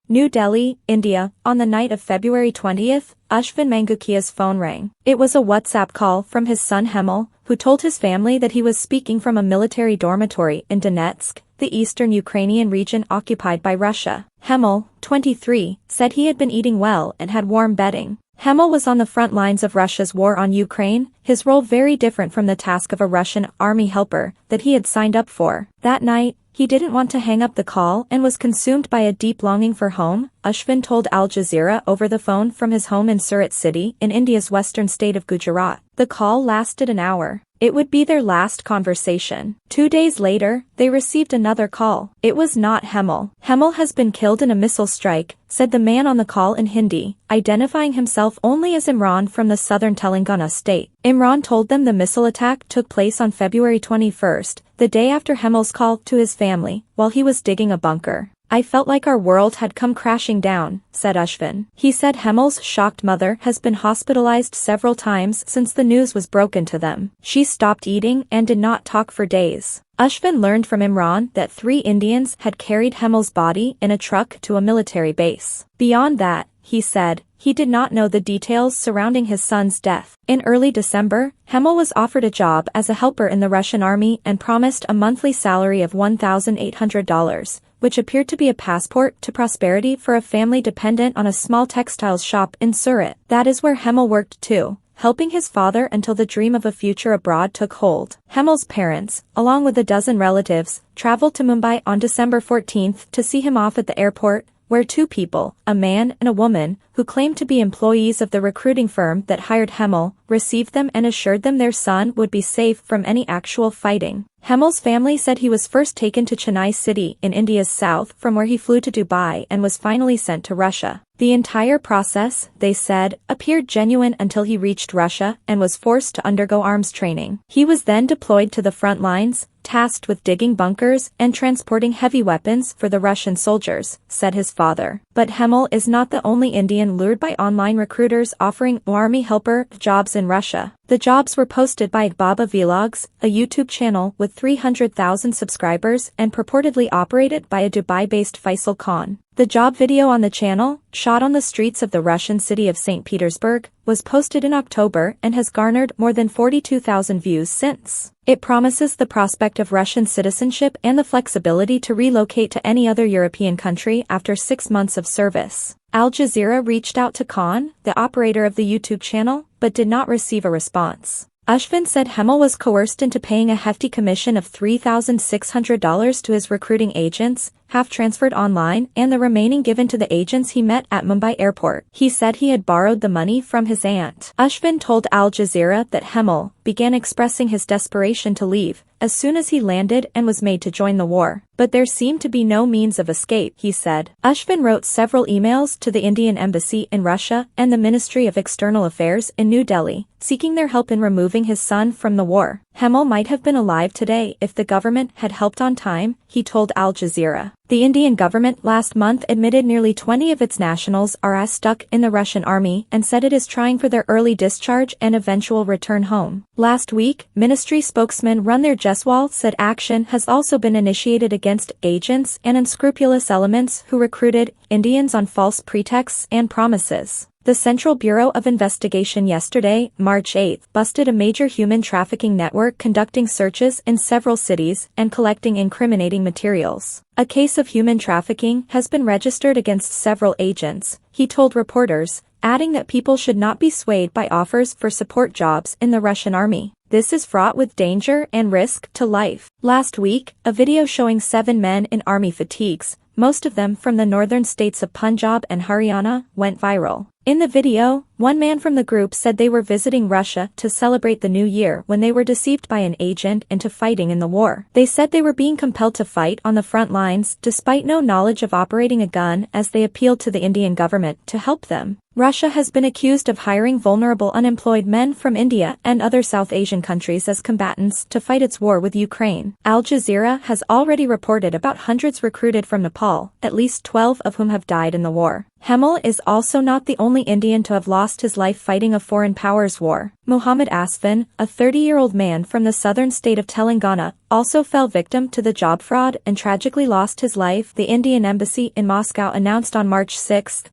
New Delhi, India. On the night of February 20th, Ashvin Mangukia's phone rang. It was a WhatsApp call from his son Hemal, who told his family that he was speaking from a military dormitory in Donetsk, the eastern Ukrainian region occupied by Russia. Hemal, 23, said he had been eating well and had warm bedding. Hemal was on the front lines of Russia's war on Ukraine, his role very different from the task of a Russian army helper that he had signed up for. That night, he didn't want to hang up the call and was consumed by a deep longing for home, Ashvin told Al Jazeera over the phone from his home in Surat city in India's western state of Gujarat. The call lasted an hour. It would be their last conversation. 2 days later, they received another call. It was not Hemal. Hemal has been killed in a missile strike, said the man on the call in Hindi, identifying himself only as Imran from the southern Telangana state. Imran told them the missile attack took place on February 21st, the day after Hemal's call to his family, while he was digging a bunker. I felt like our world had come crashing down, said Ashvin. He said Hemal's shocked mother has been hospitalized several times since the news was broken to them. She stopped eating and did not talk for days. Ashvin learned from Imran that 3 Indians had carried Hemal's body in a truck to a military base. Beyond that, he said, he did not know the details surrounding his son's death. In early December, Hemal was offered a job as a helper in the Russian army and promised a monthly salary of $1,800, which appeared to be a passport to prosperity for a family dependent on a small textiles shop in Surat. That is where Hemal worked too, helping his father until the dream of a future abroad took hold. Hemal's parents, along with a dozen relatives, traveled to Mumbai on December 14th to see him off at the airport, where 2 people, a man and a woman, who claimed to be employees of the recruiting firm that hired Hemal, received them and assured them their son would be safe from any actual fighting. Hemal's family said he was first taken to Chennai city in India's south, from where he flew to Dubai and was finally sent to Russia. The entire process, they said, appeared genuine until he reached Russia and was forced to undergo arms training. He was then deployed to the front lines, tasked with digging bunkers and transporting heavy weapons for the Russian soldiers, said his father. But Hemal is not the only Indian lured by online recruiters offering army helper jobs in Russia. The jobs were posted by Baba Vlogs, a YouTube channel with 300,000 subscribers and purportedly operated by a Dubai-based Faisal Khan. The job video on the channel, shot on the streets of the Russian city of St. Petersburg, was posted in October and has garnered more than 42,000 views since. It promises the prospect of Russian citizenship and the flexibility to relocate to any other European country after 6 months of service. Al Jazeera reached out to Khan, the operator of the YouTube channel, but did not receive a response. Ashvin said Hemal was coerced into paying a hefty commission of $3,600 to his recruiting agents, half transferred online and the remaining given to the agents he met at Mumbai airport. He said he had borrowed the money from his aunt. Ashvin told Al Jazeera that Hemal began expressing his desperation to leave as soon as he landed and was made to join the war. But there seemed to be no means of escape, he said. Ashvin wrote several emails to the Indian embassy in Russia and the Ministry of External Affairs in New Delhi, seeking their help in removing his son from the war. Hemal might have been alive today if the government had helped on time, he told Al Jazeera. The Indian government last month admitted nearly 20 of its nationals are stuck in the Russian army and said it is trying for their early discharge and eventual return home. Last week, ministry spokesman Ranveer Jaiswal said action has also been initiated against agents and unscrupulous elements who recruited Indians on false pretexts and promises. The Central Bureau of Investigation yesterday, March 8, busted a major human trafficking network conducting searches in several cities and collecting incriminating materials. A case of human trafficking has been registered against several agents, he told reporters, adding that people should not be swayed by offers for support jobs in the Russian army. This is fraught with danger and risk to life. Last week, a video showing 7 men in army fatigues, most of them from the northern states of Punjab and Haryana, went viral. In the video, one man from the group said they were visiting Russia to celebrate the new year when they were deceived by an agent into fighting in the war. They said they were being compelled to fight on the front lines despite no knowledge of operating a gun as they appealed to the Indian government to help them. Russia has been accused of hiring vulnerable unemployed men from India and other South Asian countries as combatants to fight its war with Ukraine. Al Jazeera has already reported about hundreds recruited from Nepal, at least 12 of whom have died in the war. Hemel is also not the only Indian to have lost his life fighting a foreign powers war. Muhammad Asfin, a 30-year-old man from the southern state of Telangana, also fell victim to the job fraud and tragically lost his life, the Indian embassy in Moscow announced on March 6.